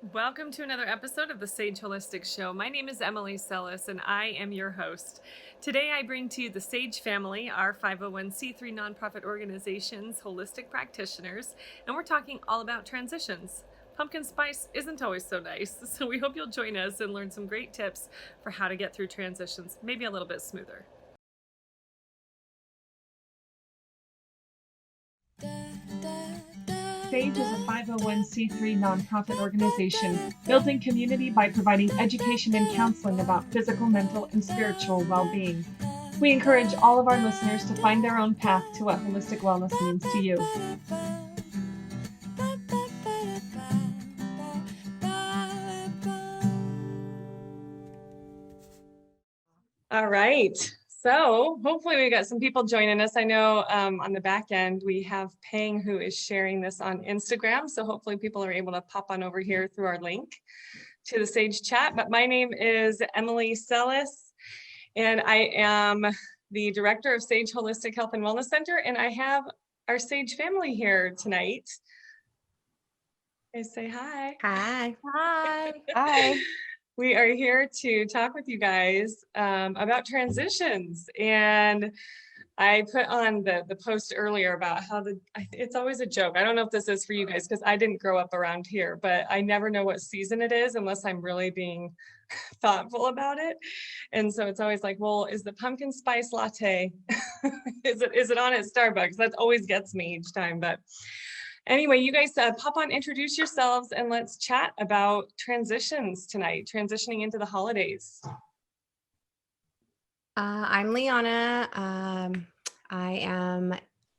Welcome to another episode of the Sage Holistic Show. My name is Emily Sellis, and I am your host. Today, I bring to you the Sage family, our 501c3 nonprofit organization's holistic practitioners, and we're talking all about transitions. Pumpkin spice isn't always so nice, so we hope you'll join us and learn some great tips for how to get through transitions, maybe a little bit smoother. Sage is a 501c3 nonprofit organization building community by providing education and counseling about physical, mental, and spiritual well-being. We encourage all of our listeners to find their own path to what holistic wellness means to you. All right. So hopefully we got some people joining us. I know on the back end, we have Pang who is sharing this on Instagram. So hopefully people are able to pop on over here through our link to the Sage chat. But my name is Emily Sellis, and I am the director of Sage Holistic Health and Wellness Center. And I have our Sage family here tonight. Guys say hi. Hi. Hi. Hi. We are here to talk with you guys about transitions. And I put on the post earlier about how it's always a joke. I don't know if this is for you guys because I didn't grow up around here, but I never know what season it is unless I'm really being thoughtful about it. And so it's always like, well, is the pumpkin spice latte, is it on at Starbucks? That always gets me each time. But anyway, you guys pop on, introduce yourselves, and let's chat about transitions tonight, transitioning into the holidays. I'm Liana. I am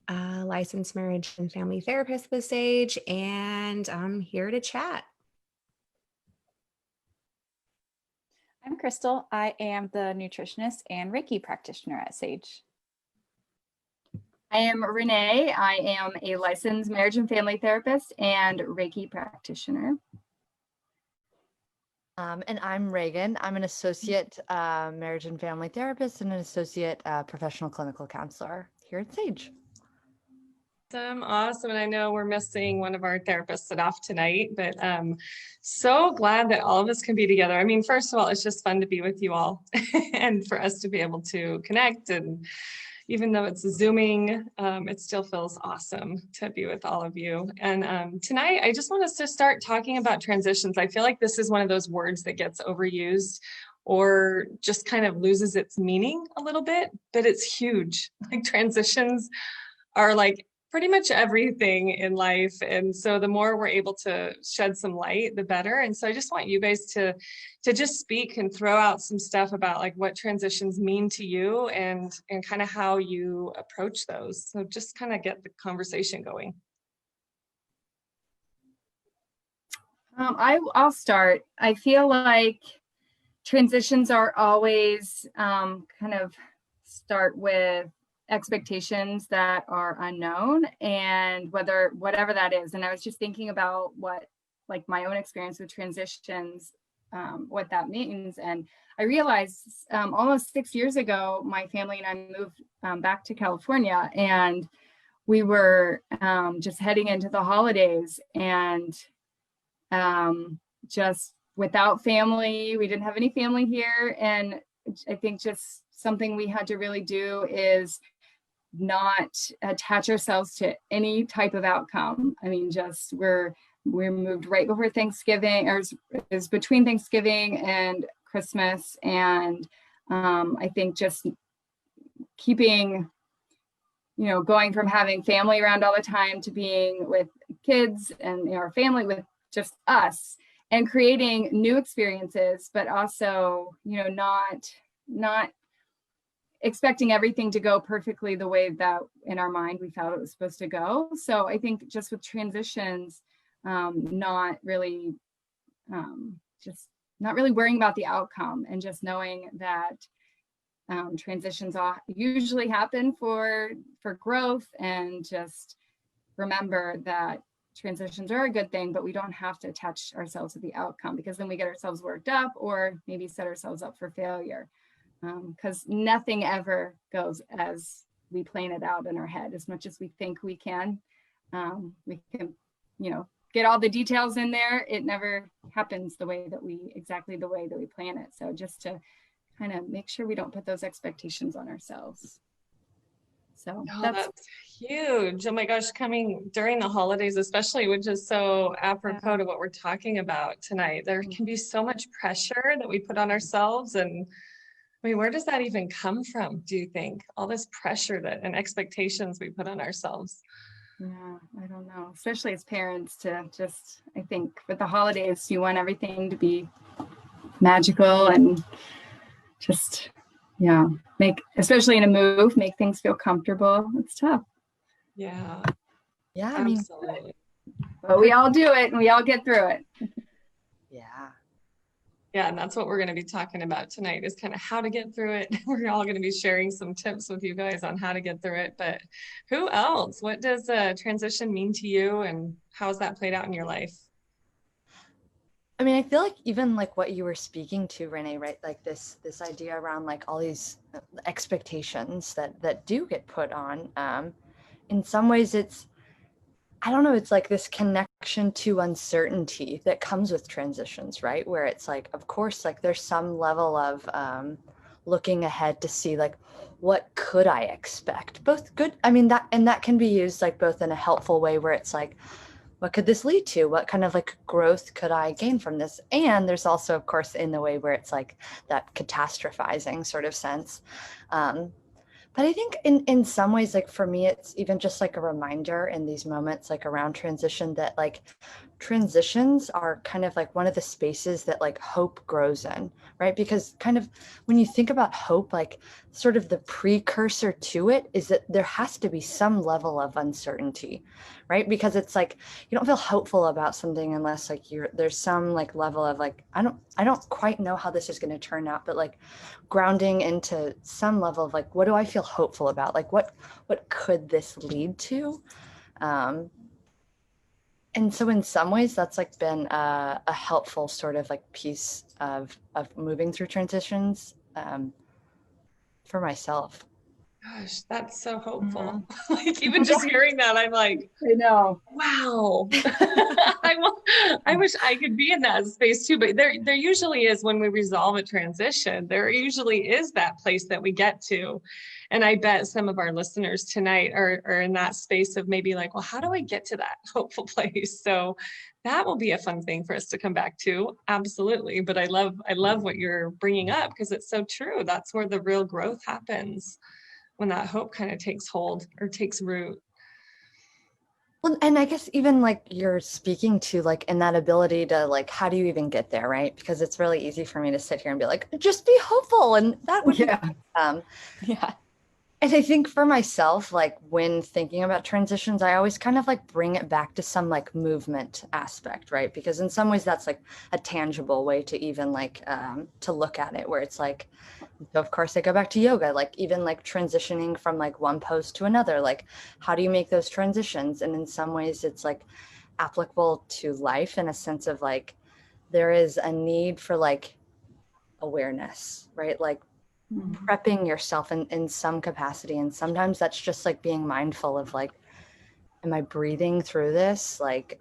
a licensed marriage and family therapist with Sage, and I'm here to chat. I'm Crystal. I am the nutritionist and Reiki practitioner at Sage. I am Renee. I am a licensed marriage and family therapist and Reiki practitioner. And I'm Reagan. I'm an associate marriage and family therapist and an associate professional clinical counselor here at Sage. Awesome. And I know we're missing one of our therapists off tonight, but so glad that all of us can be together. I mean, first of all, it's just fun to be with you all and for us to be able to connect. And even though it's Zooming, it still feels awesome to be with all of you. And tonight, I just want us to start talking about transitions. I feel like this is one of those words that gets overused or just kind of loses its meaning a little bit, but it's huge. Like transitions are like pretty much everything in life. And so the more we're able to shed some light, the better. And so I just want you guys to just speak and throw out some stuff about like what transitions mean to you and kind of how you approach those. So just kind of get the conversation going. I'll start. I feel like transitions are always kind of start with expectations that are unknown and whatever that is. And I was just thinking about what like my own experience with transitions, what that means. And I realized almost 6 years ago, my family and I moved back to California, and we were just heading into the holidays and just without family. We didn't have any family here. And I think just something we had to really do is not attach ourselves to any type of outcome. I mean, just we moved right before Thanksgiving, or it was between Thanksgiving and Christmas. And I think just keeping, going from having family around all the time to being with kids and our family with just us and creating new experiences, but also, not expecting everything to go perfectly the way that in our mind we felt it was supposed to go. So I think just with transitions, not really worrying about the outcome and just knowing that transitions usually happen for growth, and just remember that transitions are a good thing, but we don't have to attach ourselves to the outcome, because then we get ourselves worked up or maybe set ourselves up for failure. Because nothing ever goes as we plan it out in our head. As much as we think we can, get all the details in there. It never happens exactly the way that we plan it. So just to kind of make sure we don't put those expectations on ourselves. So Oh, that's that's huge. Oh my gosh, coming during the holidays, especially, which is so apropos to what we're talking about tonight. There can be so much pressure that we put on ourselves. And I mean, where does that even come from, do you think? All this pressure and expectations we put on ourselves. yeah, I don't know, especially as parents to just, I think with the holidays, you want everything to be magical and just, yeah, especially in a move, make things feel comfortable. It's tough, Yeah, Yeah, I mean, absolutely. but we all do it and we all get through it. yeah. Yeah, and that's what we're going to be talking about tonight is kind of how to get through it. We're all going to be sharing some tips with you guys on how to get through it. But who else? What does a transition mean to you, and how has that played out in your life? I mean, I feel like even like what you were speaking to, Renee, right? Like this idea around like all these expectations that do get put on. In some ways, I don't know, it's like this connection to uncertainty that comes with transitions, right? Where it's like, of course, like there's some level of looking ahead to see like, what could I expect? Both good, I mean, that can be used like both in a helpful way where it's like, what could this lead to? What kind of like growth could I gain from this? And there's also, of course, in the way where it's like that catastrophizing sort of sense. But I think in some ways, like for me, it's even just like a reminder in these moments, like around transition, that like transitions are kind of like one of the spaces that like hope grows in, right? Because kind of when you think about hope, like sort of the precursor to it is that there has to be some level of uncertainty, right? Because it's like you don't feel hopeful about something unless like there's some like level of like I don't quite know how this is going to turn out, but like grounding into some level of like what do I feel hopeful about, like what could this lead to, and so in some ways that's like been a helpful sort of like piece of moving through transitions for myself. Gosh, that's so hopeful. Like even just hearing that, I'm like, I know. wow. I wish I could be in that space too, but there usually is when we resolve a transition, there usually is that place that we get to. And I bet some of our listeners tonight are in that space of maybe like, well, how do I get to that hopeful place? So that will be a fun thing for us to come back to. Absolutely. But I love what you're bringing up because it's so true. That's where the real growth happens, when that hope kind of takes hold or takes root. Well, and I guess even like you're speaking to like in that ability to like, how do you even get there, right? Because it's really easy for me to sit here and be like, just be hopeful, and that would Yeah. Yeah. And I think for myself, like when thinking about transitions, I always kind of like bring it back to some like movement aspect, right? Because in some ways that's like a tangible way to even like to look at it, where it's like, so of course I go back to yoga, like even like transitioning from like one pose to another, like how do you make those transitions? And in some ways it's like applicable to life in a sense of like, there is a need for like awareness, right? Like prepping yourself in some capacity. And sometimes that's just like being mindful of like, am I breathing through this? Like,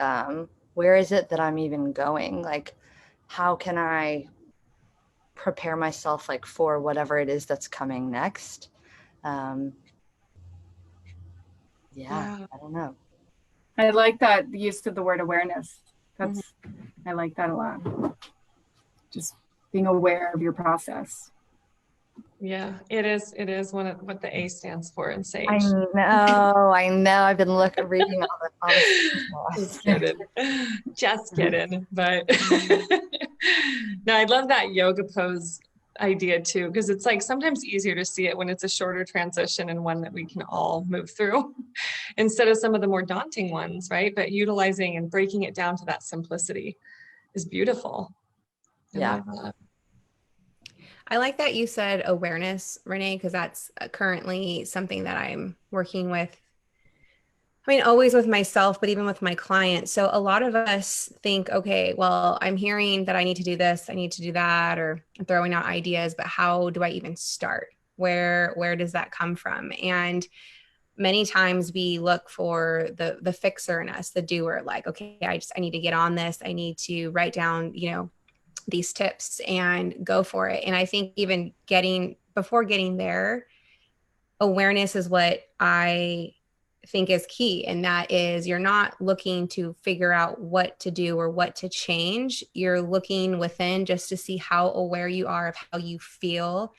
where is it that I'm even going? Like, how can I prepare myself like for whatever it is that's coming next? Yeah, I don't know. I like that use of the word awareness. I like that a lot. Just being aware of your process. Yeah, it is what the A stands for in SAGE. I know. I've been reading all the Just kidding. Just kidding. But no, I love that yoga pose idea too, because it's like sometimes easier to see it when it's a shorter transition and one that we can all move through instead of some of the more daunting ones, right? But utilizing and breaking it down to that simplicity is beautiful. Yeah. I like that you said awareness, Renee, because that's currently something that I'm working with. I mean, always with myself, but even with my clients. So a lot of us think, okay, well, I'm hearing that I need to do this, I need to do that, or I'm throwing out ideas, but how do I even start? Where does that come from? And many times we look for the fixer in us, the doer, like, okay, I need to get on this. I need to write down, these tips and go for it. And I think even before getting there, awareness is what I think is key. And that is, you're not looking to figure out what to do or what to change. You're looking within just to see how aware you are of how you feel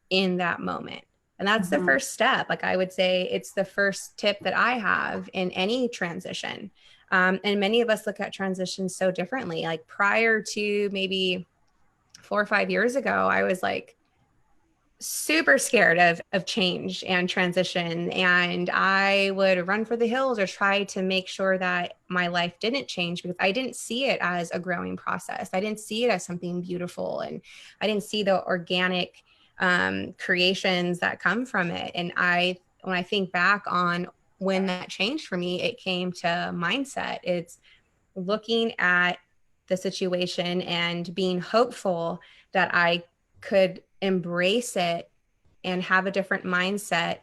in that moment. And that's the first step. Like, I would say it's the first tip that I have in any transition. And many of us look at transitions so differently. Like, prior to maybe 4 or 5 years ago, I was like super scared of change and transition. And I would run for the hills or try to make sure that my life didn't change, because I didn't see it as a growing process. I didn't see it as something beautiful. And I didn't see the organic creations that come from it. And when I think back on when that changed for me, it came to mindset. It's looking at the situation and being hopeful that I could embrace it and have a different mindset.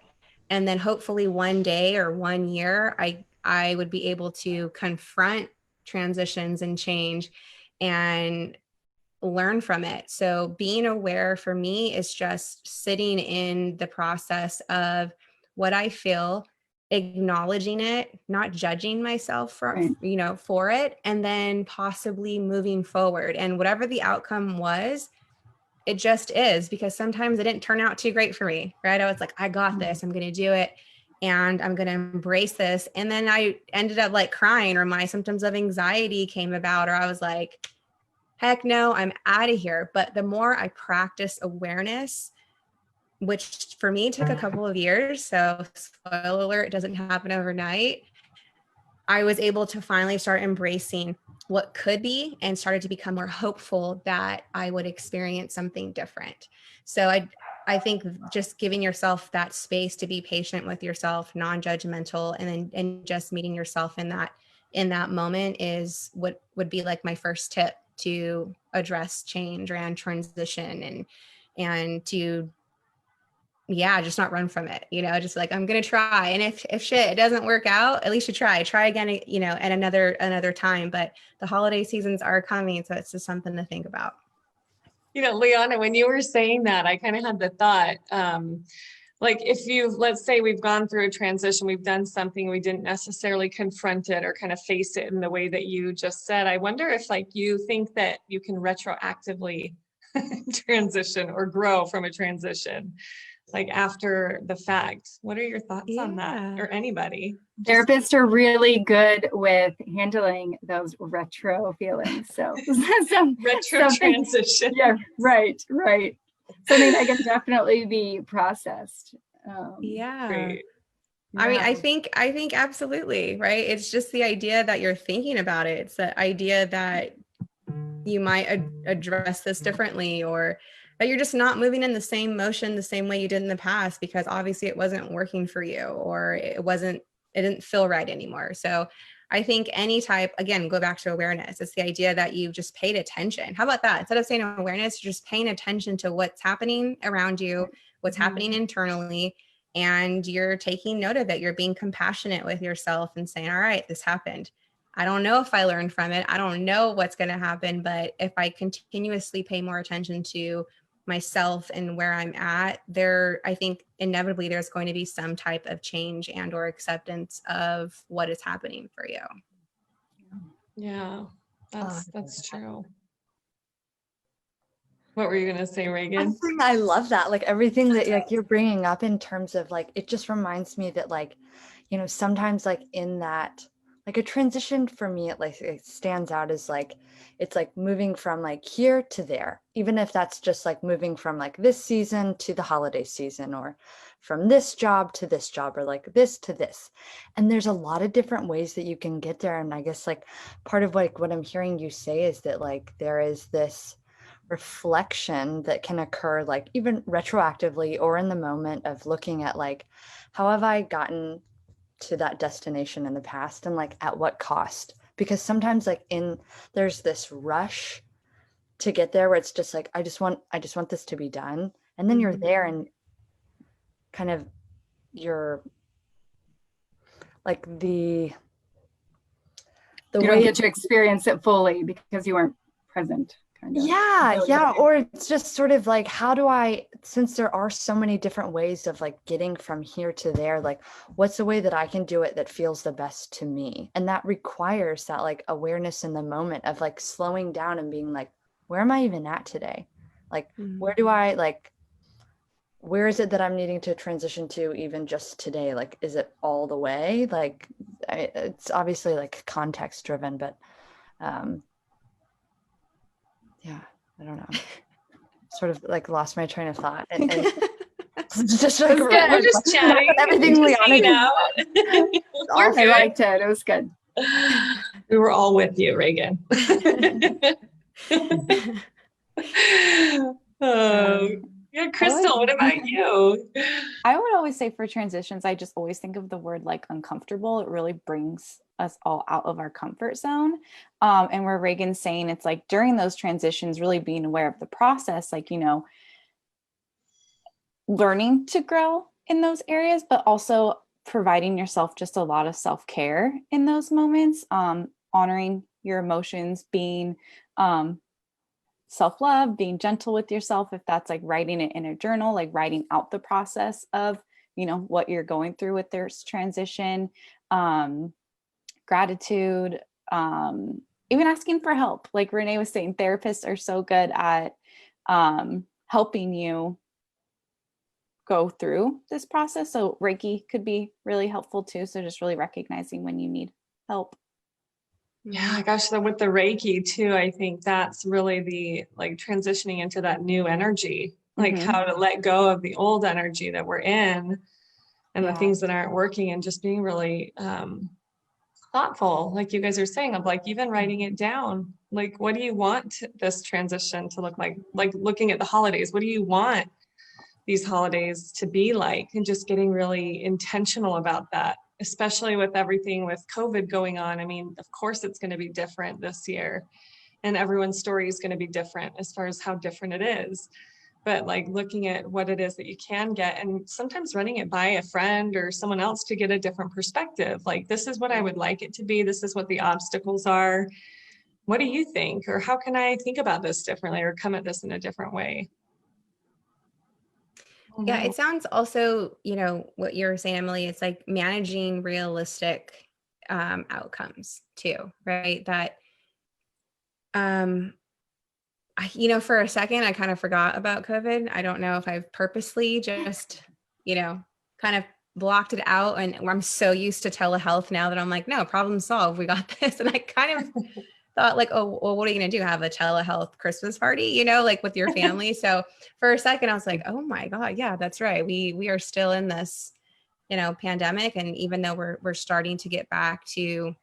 And then hopefully one day or 1 year, I would be able to confront transitions and change and learn from it. So being aware for me is just sitting in the process of what I feel, acknowledging it, not judging myself for it, and then possibly moving forward. And whatever the outcome was, it just is, because sometimes it didn't turn out too great for me, right? I was like, I got this, I'm going to do it, and I'm going to embrace this. And then I ended up like crying, or my symptoms of anxiety came about, or I was like, heck no, I'm out of here. But the more I practice awareness, which for me took a couple of years, so spoiler alert, it doesn't happen overnight, I was able to finally start embracing what could be and started to become more hopeful that I would experience something different. So I think just giving yourself that space to be patient with yourself, non-judgmental, and just meeting yourself in that moment is what would be like my first tip to address change and transition, and to just not run from it, just like, I'm going to try. And if shit, it doesn't work out, at least you try again, at another time. But the holiday seasons are coming. So it's just something to think about. Liana, when you were saying that, I kind of had the thought, like, let's say we've gone through a transition, we've done something, we didn't necessarily confront it or kind of face it in the way that you just said. I wonder if, like, you think that you can retroactively transition or grow from a transition, like after the fact. What are your thoughts on that, or anybody? Therapists are really good with handling those retro feelings. So retro transition. Yeah, right. Something that can definitely be processed. Great. I mean, I think absolutely, right? It's just the idea that you're thinking about it. It's the idea that you might address this differently, or that you're just not moving in the same motion the same way you did in the past, because obviously it wasn't working for you, or it didn't feel right anymore. So I think again, go back to awareness. It's the idea that you just paid attention. How about that? Instead of saying awareness, you're just paying attention to what's happening around you, what's happening internally, and you're taking note of it. You're being compassionate with yourself and saying, all right, this happened. I don't know if I learned from it. I don't know what's going to happen, but if I continuously pay more attention to myself and where I'm at, I think inevitably there's going to be some type of change and or acceptance of what is happening for you. Yeah, that's true. What were you going to say, Reagan? I love that. Like, everything that like you're bringing up in terms of, like, it just reminds me that, like, sometimes, like, in that, like, a transition for me, it stands out as like, it's like moving from like here to there, even if that's just like moving from like this season to the holiday season, or from this job to this job, or like this to this. And there's a lot of different ways that you can get there. And I guess, like, part of like what I'm hearing you say is that, like, there is this reflection that can occur, like, even retroactively or in the moment of looking at, like, how have I gotten to that destination in the past, and like at what cost? Because sometimes, like, there's this rush to get there where it's just like, I just want this to be done, and then you're there, and kind of you're like the You don't way. get to experience it fully because you weren't present, kind of. Yeah, or it's just sort of like, how do I, since there are so many different ways of like getting from here to there, like what's the way that I can do it that feels the best to me? And that requires that like awareness in the moment of like slowing down and being like, where am I even at today? Like, where do I like, where is it that I'm needing to transition to even just today? Like, is it all the way? Like, it's obviously like context driven, but yeah, I don't know. Sort of like lost my train of thought. And just like We're just chatting. everything just Liana hanging did. out. We're I good. liked it. It was good. We were all with you, Reagan. Yeah, Crystal, what about you? I would always say for transitions, I just always think of the word like uncomfortable. It really brings us all out of our comfort zone. And where Reagan's saying it's like during those transitions, really being aware of the process, like, you know, learning to grow in those areas, but also providing yourself just a lot of self-care in those moments, honoring your emotions, being self-love, being gentle with yourself. If that's like writing it in a journal, like writing out the process of, you know, what you're going through with this transition, gratitude, even asking for help. Like Renee was saying, therapists are so good at helping you go through this process. So Reiki could be really helpful too. So just really recognizing when you need help. Yeah, gosh, with the Reiki too, I think that's really the like transitioning into that new energy, like how to let go of the old energy that we're in and the things that aren't working, and just being really thoughtful, like you guys are saying, of like even writing it down. Like, what do you want this transition to look like? Like looking at the holidays, what do you want these holidays to be like? And just getting really intentional about that, especially with everything with COVID going on. I mean, of course it's going to be different this year, and everyone's story is going to be different as far as how different it is. But like looking at what it is that you can get, and sometimes running it by a friend or someone else to get a different perspective. Like, this is what I would like it to be. This is what the obstacles are. What do you think? Or how can I think about this differently or come at this in a different way? Yeah, it sounds also, you know, what you're saying, Emily, it's like managing realistic outcomes too, right? That, you know, for a second, I kind of forgot about COVID. I don't know if I've purposely just, you know, kind of blocked it out. And I'm so used to telehealth now that I'm like, no, problem solved. We got this. And I kind of thought like, oh, well, what are you going to do? Have a telehealth Christmas party, you know, like with your family. So for a second, I was like, oh my God, yeah, that's right. We are still in this, you know, pandemic. And even though we're starting to get back to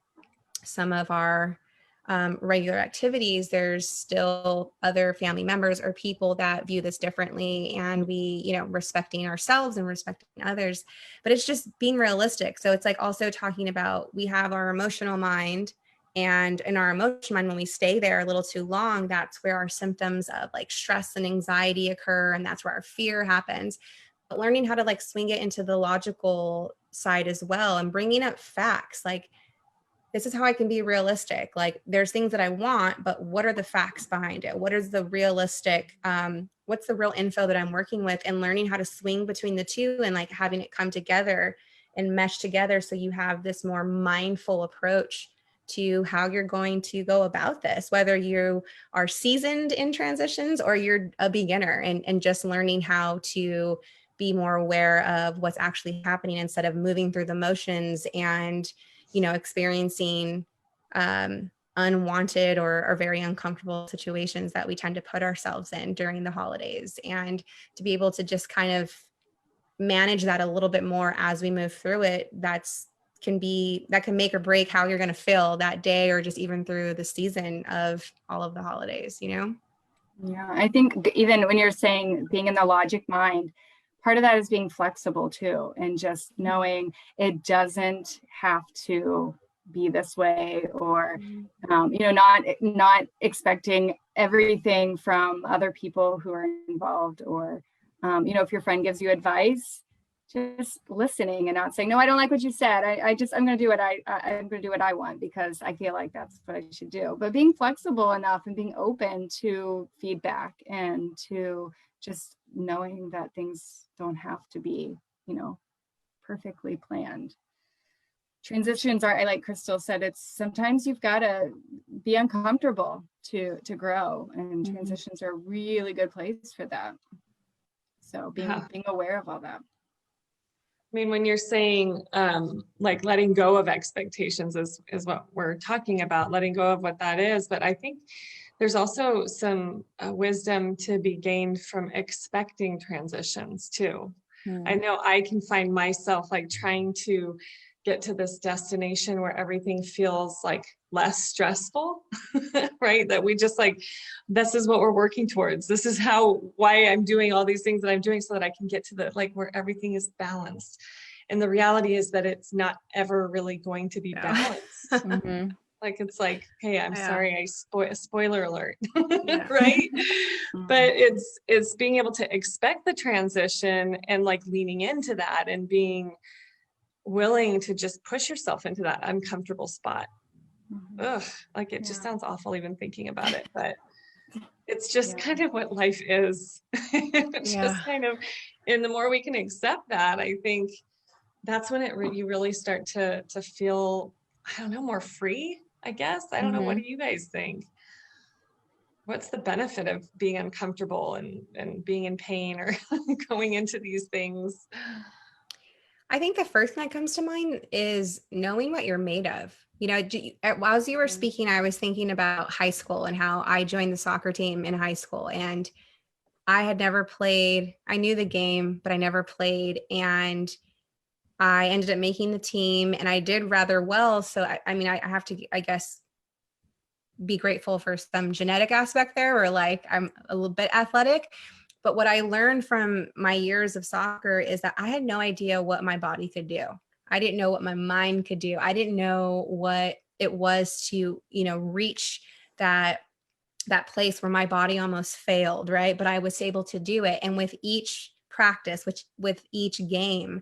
some of our regular activities, there's still other family members or people that view this differently, and we, you know, respecting ourselves and respecting others, but it's just being realistic. So it's like also talking about, we have our emotional mind, and in our emotional mind, when we stay there a little too long, that's where our symptoms of like stress and anxiety occur, and that's where our fear happens. But learning how to like swing it into the logical side as well, and bringing up facts, like, this is how I can be realistic. Like, there's things that I want, but what are the facts behind it? What is the realistic, what's the real info that I'm working with, and learning how to swing between the two and like having it come together and mesh together. So you have this more mindful approach to how you're going to go about this, whether you are seasoned in transitions or you're a beginner, and just learning how to be more aware of what's actually happening instead of moving through the motions and, you know, experiencing unwanted or very uncomfortable situations that we tend to put ourselves in during the holidays, and to be able to just kind of manage that a little bit more as we move through it. That can make or break how you're going to feel that day, or just even through the season of all of the holidays, you know? Yeah, I think even when you're saying being in the logic mind, part of that is being flexible too, and just knowing it doesn't have to be this way, or you know, not expecting everything from other people who are involved, or you know, if your friend gives you advice, just listening and not saying, no, I don't like what you said. I'm going to do what I'm going to do what I want because I feel like that's what I should do. But being flexible enough and being open to feedback and to just knowing that things don't have to be, perfectly planned. Transitions are, like Crystal said, it's sometimes you've got to be uncomfortable to grow, and transitions are a really good place for that. So being aware of all that. I mean, when you're saying like letting go of expectations is what we're talking about, letting go of what that is. But I think there's also some wisdom to be gained from expecting transitions too. I know I can find myself like trying to get to this destination where everything feels like less stressful, right? That we just like, this is what we're working towards. This is why I'm doing all these things that I'm doing so that I can get to the, like, where everything is balanced. And the reality is that it's not ever really going to be balanced. Like, it's like, hey, I'm sorry, spoiler alert, right? But it's being able to expect the transition and like leaning into that and being willing to just push yourself into that uncomfortable spot. Ugh, like it just sounds awful even thinking about it, but it's just kind of what life is. Just kind of, and the more we can accept that, I think that's when you really start to feel, I don't know, more free, I guess. I don't know. What do you guys think? What's the benefit of being uncomfortable and being in pain or going into these things? I think the first thing that comes to mind is knowing what you're made of. As you were speaking, I was thinking about high school and how I joined the soccer team in high school, and I had never played. I knew the game, but I never played. And I ended up making the team and I did rather well. So, I have to, I guess, be grateful for some genetic aspect there, or like I'm a little bit athletic. But what I learned from my years of soccer is that I had no idea what my body could do. I didn't know what my mind could do. I didn't know what it was to, reach that place where my body almost failed, right? But I was able to do it. And with each practice, with each game,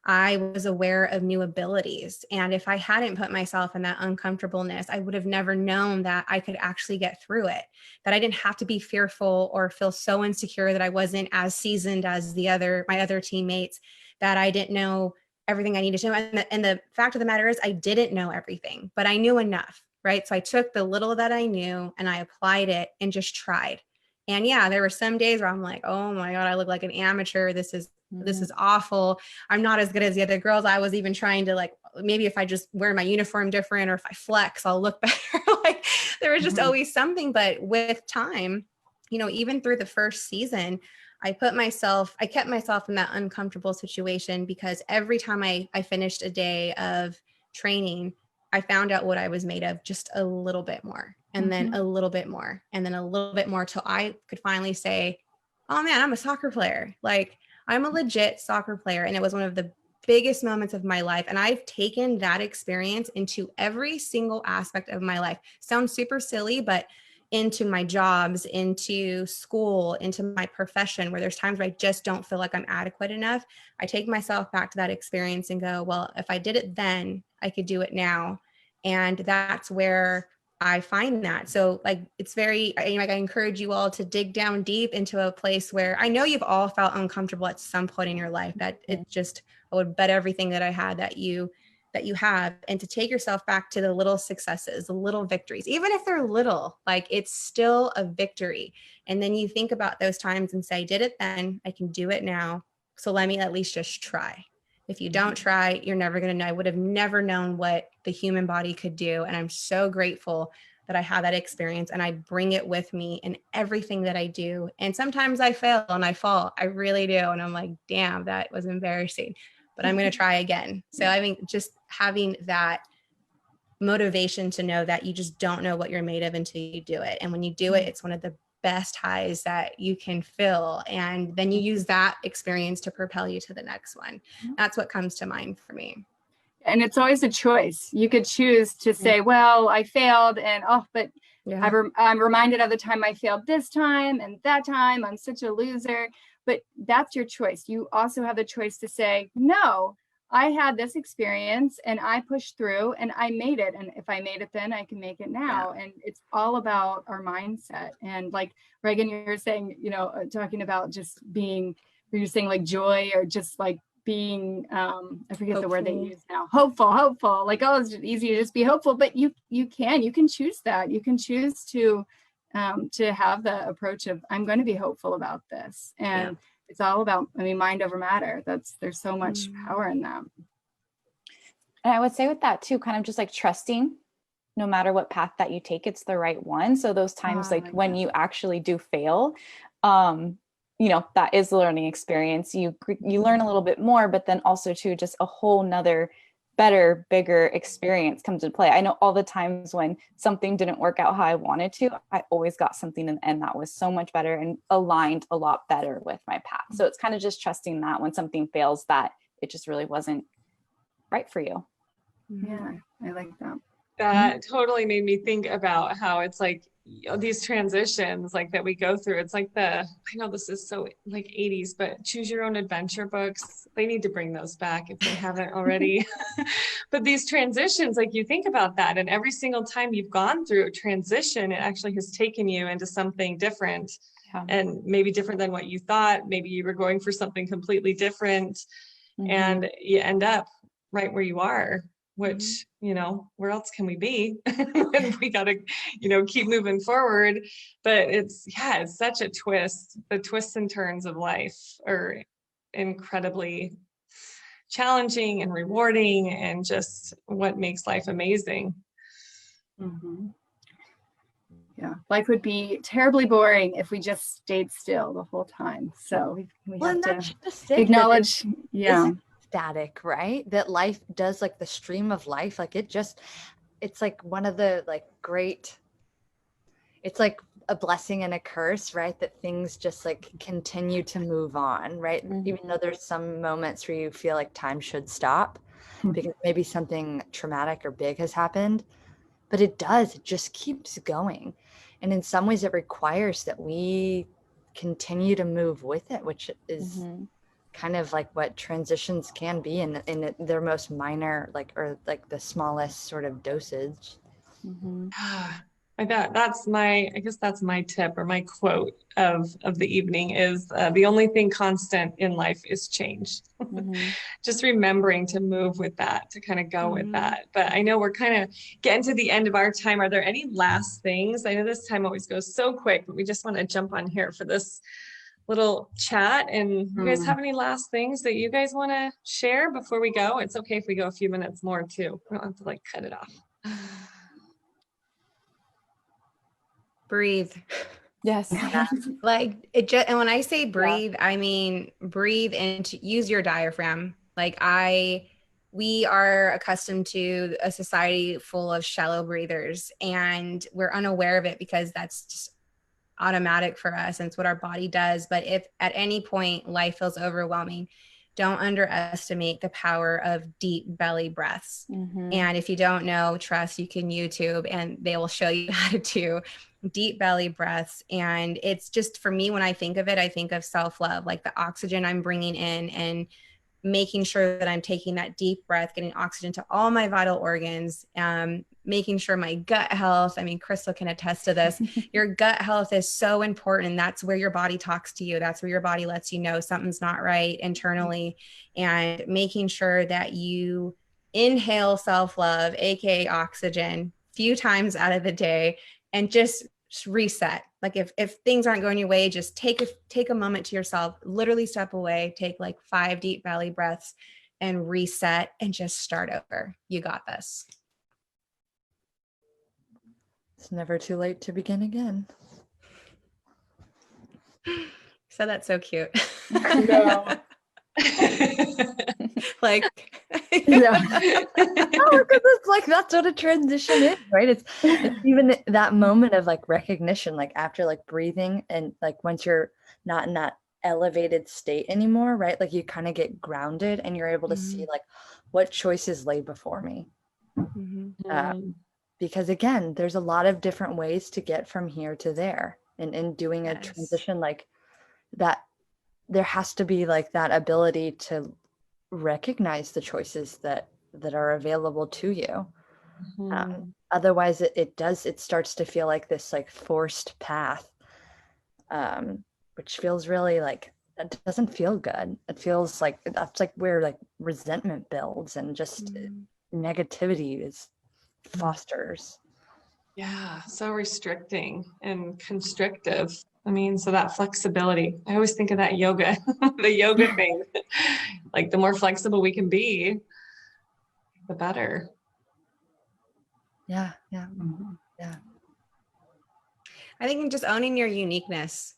I was aware of new abilities. And if I hadn't put myself in that uncomfortableness, I would have never known that I could actually get through it, that I didn't have to be fearful or feel so insecure that I wasn't as seasoned as my other teammates, that I didn't know everything I needed to know. And the fact of the matter is I didn't know everything, but I knew enough, right? So I took the little that I knew and I applied it and just tried. And there were some days where I'm like, oh my God, I look like an amateur. This is awful. I'm not as good as the other girls. I was even trying to maybe if I just wear my uniform different or if I flex, I'll look better. Like there was just always something. But with time, even through the first season, I kept myself in that uncomfortable situation because every time I finished a day of training, I found out what I was made of just a little bit more, and then a little bit more, and then a little bit more till I could finally say, oh man, I'm a soccer player. Like I'm a legit soccer player. And it was one of the biggest moments of my life. And I've taken that experience into every single aspect of my life. Sounds super silly, but into my jobs, into school, into my profession, where there's times where I just don't feel like I'm adequate enough. I take myself back to that experience and go, well, if I did it then, I could do it now. And that's where I find that. So it's very, I encourage you all to dig down deep into a place where I know you've all felt uncomfortable at some point in your life, that it just, I would bet everything that I had that you have, and to take yourself back to the little successes, the little victories, even if they're little, like it's still a victory. And then you think about those times and say, I did it then, I can do it now. So let me at least just try. If you don't try, you're never going to know. I would have never known what the human body could do. And I'm so grateful that I had that experience and I bring it with me in everything that I do. And sometimes I fail and I fall. I really do. And I'm like, damn, that was embarrassing, but I'm going to try again. So I mean, just having that motivation to know that you just don't know what you're made of until you do it. And when you do it, it's one of the best highs that you can feel. And then you use that experience to propel you to the next one. That's what comes to mind for me. And it's always a choice. You could choose to say, well, I failed and, but I'm reminded of the time I failed this time and that time. I'm such a loser. but that's your choice. You also have the choice to say, no, I had this experience and I pushed through and I made it. And if I made it then, I can make it now. And it's all about our mindset. And like Reagan, you're saying, talking about just being, you're saying like joy, or just like being, I forget the word they Hopeful. use now, hopeful, like, oh, it's easy to just be hopeful, but you can choose that. You can choose to have the approach of, I'm going to be hopeful about this. And it's all about, mind over matter. There's so much power in that. And I would say with that too, kind of just like trusting, no matter what path that you take, it's the right one. So those times like when you actually do fail, that is the learning experience. You learn a little bit more, but then also too, just a whole nother better, bigger experience comes into play. I know all the times when something didn't work out how I wanted to, I always got something in the end that was so much better and aligned a lot better with my path. So it's kind of just trusting that when something fails, that it just really wasn't right for you. Yeah, I like that. That totally made me think about how it's like these transitions like that we go through. It's like I know this is so like 80s, but choose your own adventure books. They need to bring those back if they haven't already. But these transitions, like you think about that, and every single time you've gone through a transition, it actually has taken you into something different, and maybe different than what you thought. Maybe you were going for something completely different, and you end up right where you are. Which, where else can we be when we got to, keep moving forward. But it's such a twist. The twists and turns of life are incredibly challenging and rewarding, and just what makes life amazing. Yeah, life would be terribly boring if we just stayed still the whole time. So we have to acknowledge, static, right? That life does, like the stream of life, like it's like one of the like great, it's like a blessing and a curse, right? That things just like continue to move on, right? Even though there's some moments where you feel like time should stop because maybe something traumatic or big has happened, but it just keeps going. And in some ways it requires that we continue to move with it, which is kind of like what transitions can be in their most minor, or the smallest sort of dosage. That's I guess that's my tip, or my quote of the evening is, the only thing constant in life is change. Just remembering to move with that, to kind of go with that. But I know we're kind of getting to the end of our time. Are there any last things? I know this time always goes so quick, but we just want to jump on here for this little chat. And you guys have any last things that you guys want to share before we go? It's okay if we go a few minutes more too. We don't have to cut it off. Breathe. Yes. Like it just, and when I say breathe, I mean breathe and use your diaphragm. We are accustomed to a society full of shallow breathers, and we're unaware of it because that's just automatic for us, and it's what our body does. But if at any point life feels overwhelming, don't underestimate the power of deep belly breaths. And if you don't know, trust, you can YouTube and they will show you how to do deep belly breaths. And it's just, for me, when I think of it, I think of self-love, like the oxygen I'm bringing in and making sure that I'm taking that deep breath, getting oxygen to all my vital organs, making sure my gut health, Crystal can attest to this. Your gut health is so important. That's where your body talks to you. That's where your body lets you know something's not right internally. And making sure that you inhale self-love, AKA oxygen, a few times out of the day, and just reset. Like if things aren't going your way, just take a moment to yourself, literally step away, take 5 deep belly breaths and reset and just start over. You got this. It's never too late to begin again. So that's so cute. No. It's that's what a transition is, right? It's even that moment of recognition, after breathing, and once you're not in that elevated state anymore, right? You kind of get grounded and you're able to see what choices lay before me. Because again, there's a lot of different ways to get from here to there, and in doing a transition like that, there has to be like that ability to recognize the choices that are available to you. Mhm. Otherwise it starts to feel like this like forced path, which feels really like, it doesn't feel good. It feels like that's like where like resentment builds and just negativity is fosters. Yeah, so restricting and constrictive. I mean, so that flexibility. I always think of that yoga, the yoga thing. Like the more flexible we can be, the better. Yeah, Mhm. I think just owning your uniqueness,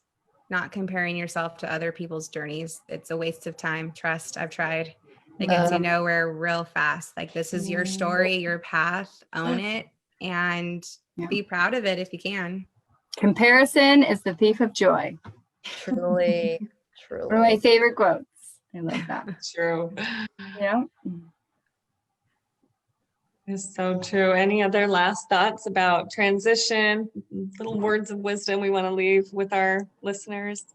not comparing yourself to other people's journeys. It's a waste of time. Trust, I've tried. It gets you nowhere real fast. Like this is your story, your path, own it, and Yeah. be proud of it if you can. Comparison is the thief of joy. truly. One of my favorite quotes. I love that. True. Yeah. It's so true. Any other last thoughts about transition? Little words of wisdom we want to leave with our listeners?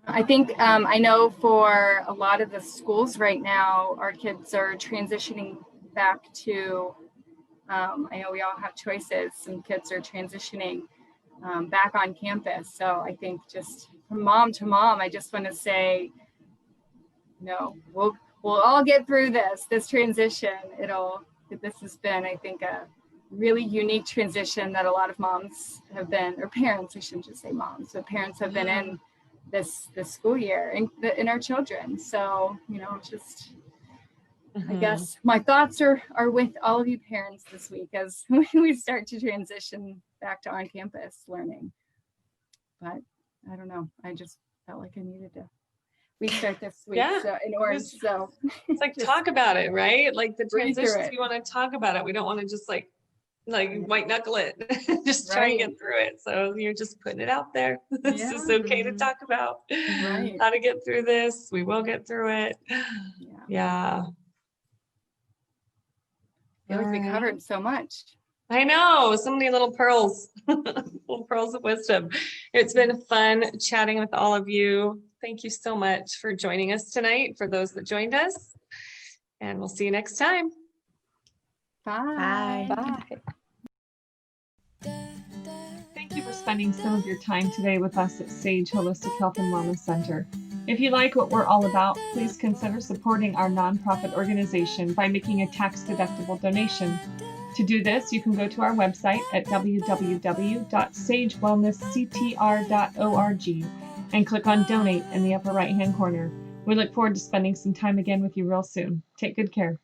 I think I know for a lot of the schools right now, our kids are transitioning back to, I know we all have choices. Some kids are transitioning back on campus. So I think just from mom to mom, I just want to say, we'll all get through this transition. This has been, I think, a really unique transition that a lot of moms have been, or parents, I shouldn't just say moms, but parents have been in this school year in our children. So, just, I guess my thoughts are with all of you parents this week as we start to transition back to on-campus learning. But I don't know. I just felt like I needed to restart this week in Orange. So it's like talk about it, right? Like the breathe through transitions, it. we want to talk about it. We don't want to just like white knuckle it, just try and get through it. So you're just putting it out there. This is okay to talk about. Right. How to get through this. We will get through it. Yeah. I feel like we covered so much. I know, so many little pearls, little pearls of wisdom. It's been fun chatting with all of you. Thank you so much for joining us tonight, for those that joined us. And we'll see you next time. Bye. Bye. Thank you for spending some of your time today with us at Sage Holistic Health and Wellness Center. If you like what we're all about, please consider supporting our nonprofit organization by making a tax-deductible donation. To do this, you can go to our website at www.sagewellnessctr.org and click on Donate in the upper right-hand corner. We look forward to spending some time again with you real soon. Take good care.